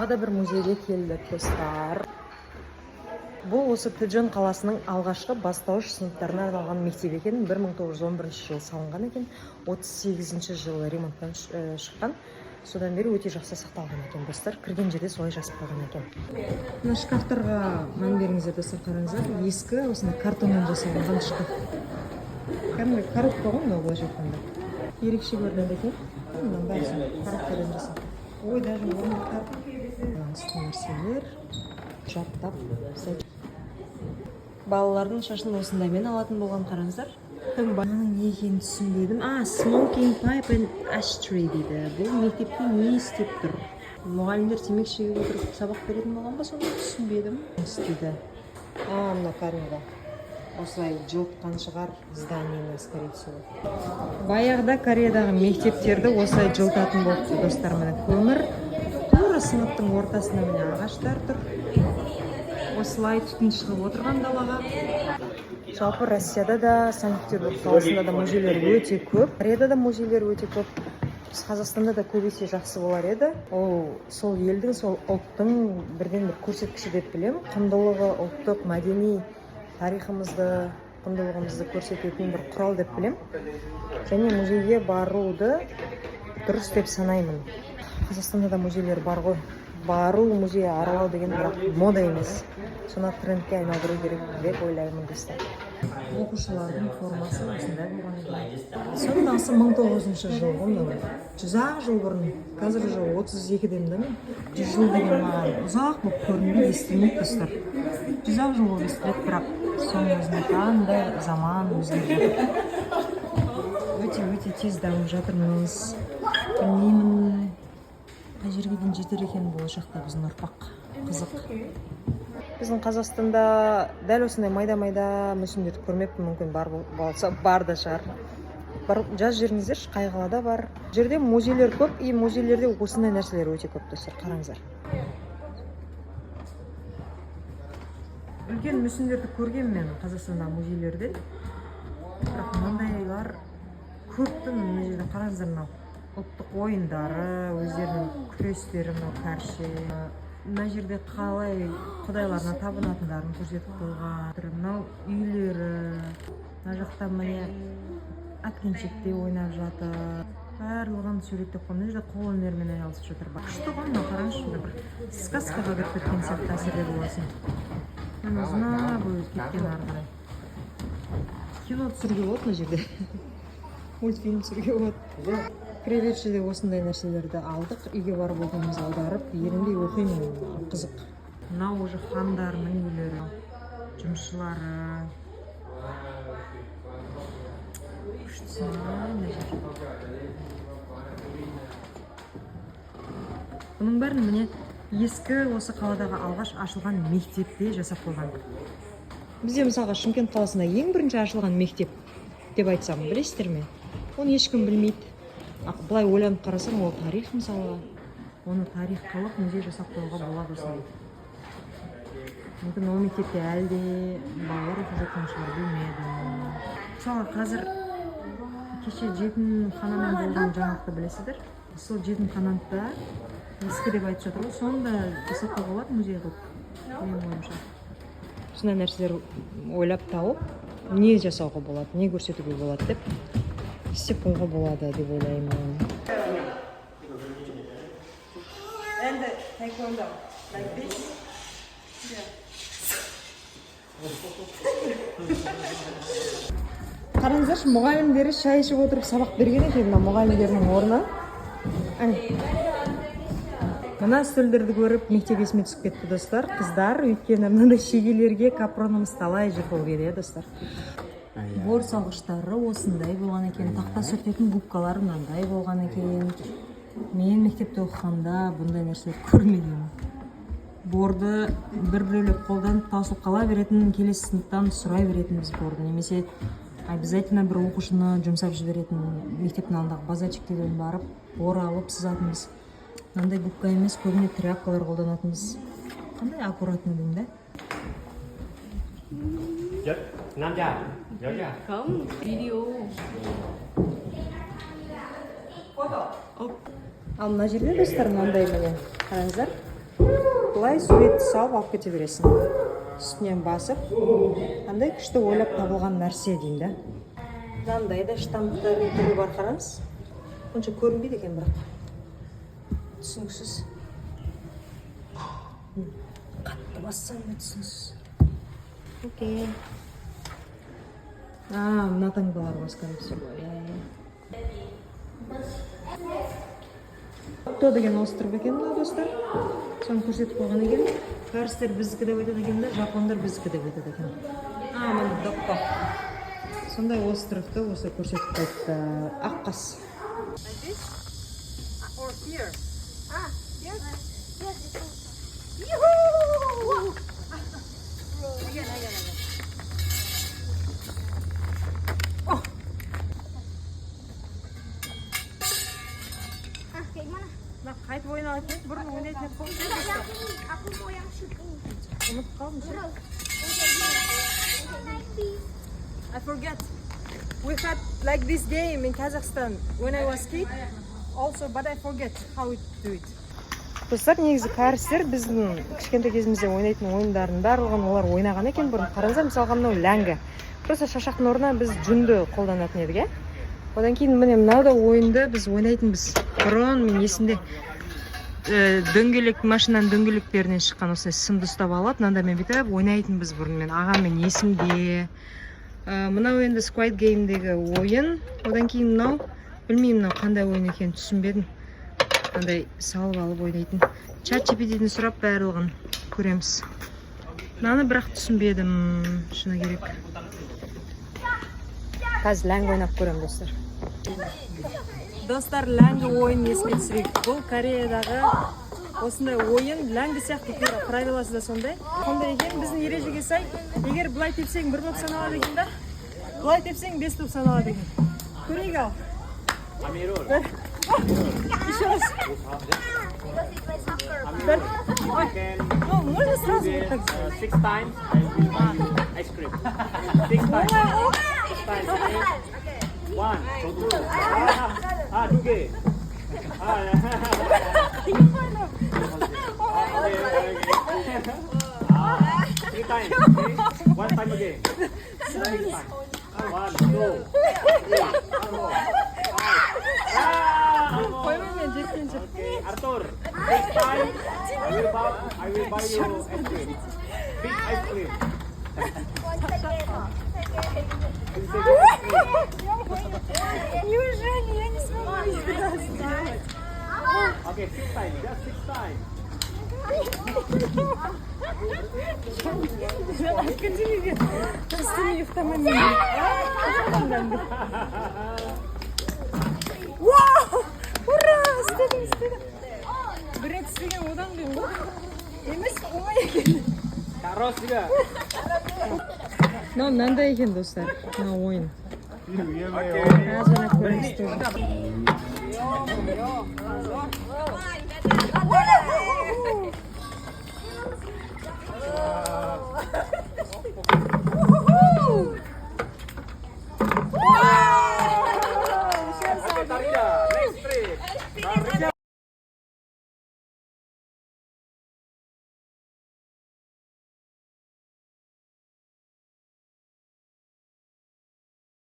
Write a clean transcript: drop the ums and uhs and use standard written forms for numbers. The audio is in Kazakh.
тағы да бір музейге келдік достар. Бұл осы Тэджон қаласының алғашқы бастауыш сыныптарына арналған мектеп екен. 1911 жылы салынған екен. 38 жылы ремонттан шыққан. Содан бері өте жақсы сақталған екен достар. Кірген жерде солай жазып қалған екен. Мына шкафтарға мән беріңіздер достар, қараңыздар. Ескі осындай картоннан жасалған шкаф. Кәдімгі коробка ғой мынау былайша айтқанда. Ерекше көрінеді екен. Мынаның бәрі коробкадан жасалған. Ой, даже орындықтар. Мынау нәрселер жаттап. Балалардың шашын осындаймен алатын болған, қараңыздар. Бағаның не екенін түсінбедім. Smoking pipe and ashtray дейді. Бұл мектепте не істеп тұр? Мұғалімдер темекі шегіп отырып сабақ беретін болған ба, соны түсінбедім. Істейді. Мына кәдімгі. Осылай жылытқан шығар зданиені, скорее всего. Баяғыда Кореядағы мектептерді осылай жылытатын болыпты достар. Міне көмір. Тура сыныптың ортасында міне ағаштар тұр. Осылай түтін шығып отырған далаға. Жалпы Россияда да, Санкт-Петербург қаласында да музейлер өте көп. Кореяда да музейлер өте көп. Біз Қазақстанда да көбейсе жақсы болар еді. Ол сол елдің, сол ұлттың бірден бір көрсеткіші деп білем. Құндылығы, ұлттық, мәдени тарихымызды, құндылығымызды көрсететін бір құрал деп білем. Және музейге баруды дұрыс деп санаймын. Қазақстанда да музейлер бар ғой. Бару, музей аралау деген бірақ мода емес. Соны трендке айналдыру керек деп ойлаймын достар. Оқушылардың формасы осындай болған екен. Сонысы 1900 жыл ғой. 100 жыл бұрын. Қазір уже 32-ден де мен. 100 жыл деген маған ұзақ болып көрінді, естілмейді достар. 100 жыл болып естіледі, бірақ соның өзінде қандай заман өзгеріп жатыр. Өте тез дамып жатырмыз. Білмеймін. Қай жерге дейін жетер екен болашақта біздің ұрпақ. Қызық. Біздің Қазақстанда дәл осындай майда-майда мүсіндерді көрмеппін, мүмкін бар болса, бар да шығар. Жаз жеріңіздерші, қай қалада бар. Жерде музейлер көп, и музейлерде осындай нәрселер өте көп достар, қараңыздар. Үлкен мүсіндерді көрген мен Қазақстанда музейлерде. Бірақ маңдайлар көптің мына жерде қараңыздар, мынау ұлттық ойындары, өздерінің күрестері, мынау кәрше. Мына жерде қалай құдайларына табынатындарын көрсетіп қойған. Мынау үйлері, мына жақта міне әткеншекте ойнап жатыр. Барлығын суреттеп қойған. Мына жерде қол өнерімен айналысып жатыр. Күшті ғой, мына қараңызшы, бір сказкаға кіріп кеткен сияқты әсерде боласың. Мына ұзына бойы кеткен арқылай. Кино түсіруге болады мына жерде. Мультфильм түсіруге болады. Кіре осындай нәрселерді алдық, үйге барып оқимыз, аударып, ерінбей оқимын, қызық. Мынау уже хандарының үйлері, жұмысшылары. Бұның бәрін міне ескі осы қаладағы алғаш ашылған мектепте жасап қойған. Бізде мысалға Шымкент қаласында ең бірінші ашылған мектеп деп айтсам, білесіздер ме? Оны ешкім білмейді. Бұлай ойланып қарасаң, ол тарих мысалы. Оны тарих қылып музей жасап қоюға болады осылай. Мүмкін ол мектепте әлде балалар оқып жатқан шығар, білмедім. Мысалы қазір кеше жетімханамен болған жаңалықты білесіздер. Сол жетімханада ескі деп айтып жатыр ғой, соны да жасап қоюға болады музей қылып. Менің ойымша. Сондай нәрселер ойлап тауып, не жасауға болады, не көрсетуге болады деп істеп қоюға болады деп ойлаймын. Енді taekwondo, like this. Қараңыздаршы, мұғалімдері шай ішіп отырып сабақ берген екен, мына мұғалімдердің орны. Мына үстелдерді көріп мектеп есіме түсіп кетті достар. Қыздар, өйткені мынандай шегелерге капронымыз талай жыл болып еді достар. Бор салғыштары осындай болған екен, тақта сүртетін губкалар мынандай болған екен. Мен мектепте оқығанда бұндай нәрселер көрмеген. Борды бір-біреулеп қолданып таусылып қала беретін, келесі сыныптан сұрай беретін біз борды. Немесе обязательно бір оқушыны жұмсап жіберетін, мектептің алдындағы базарчиктерден барып, бор алып сызатынбыз. Мынандай губка емес, көбіне тряпкалар қолданатынбыз. Қандай аккуратный деймін да? Nam trai, nhớ chưa? Không, video. Ал мына жерде достар мынандай міне, қараңыздар. Былай суретті салып алып кете бересің. Үстінен басып, андай күшті ойлап табылған нәрсе деймін да. Мынандай да штамптардың түрі бар, қараңыз. Онша көрінбейді екен бірақ. Түсініксіз. Қатты бассаң да түсініксіз. Окей. Мына таңбалар басқан все. Кто деген остров екен бұл, достар? Соны көрсетіп қойған екен. Кәрістер біздікі деп айтады екен да, жапондар біздікі деп айтады екен. Міне Докко. Сондай островты осы көрсетіп қойыпты. Аққас. Or here. Yes. Kayak gimana? Nah, kait oynatın, burun oynatın. Aku mau yang shoot ini. Unut kalmış. Terus. Yang kayak gini. I forget. We had like this game in Kazakhstan when I was kid. Also, but I forget how to do it. Достар, негізі кәрістер біздің кішкентай кезімізде ойнайтын ойындардың барлығын олар ойнаған екен бұрын. Қараңыздар, мысалға мынау ләңгі. Просто шашақтың орнына біз жүнді қолданатын едік, иә? Одан кейін міне мынау да ойынды біз ойнайтынбыз. Бұрын мен есімде дөңгелек машинаның дөңгелектерінен шыққан осылай сымды ұстап алып, мынандай бүйтіп ойнайтынбыз бұрын мен ағаммен есімде. Мынау енді Squid Game'дегі ойын. Одан кейін мынау, білмеймін мынау қандай ойын екенін түсінбедім. Мынандай салып алып ойнайтын. ChatGPT'ден сұрап барлығын көреміз. Мынаны бірақ түсінбедім, шыны керек. Қазір ләңгі ойнап көрем, достар. Достар, ләңгі ойын есіме түсірейік. Бұл Кореядағы осындай ойын, ләңгі сияқты правиласы да сондай. Сондай екен, біздің ережеге сай, егер бұлай тепсең 1 болып саналады екен да, бұлай тепсең 5 болып саналады екен. Көрейік ал. Еще раз. Ну, можно сразу вот так сделать. 6 times ice cream. 6 times. 6 times. 1, 2, 2 개. 3 times. 1 time again. 6 times. 1, 2, 3. Koymayın, cepkince. Okay, Arthur. This time I will buy you ice cream. Big ice cream. Неужели я не смогу никогда сделать? Okay, 6 times. Just 6 times. Академия остальные в том моменте. Вау! Ура! Істедім. Бір рет істеген одан кейін ғой. Емес, оңай екен. Terus juga. Мынандай екен, достар. Мына ойын. Okay. Аз ғана көріңіздер.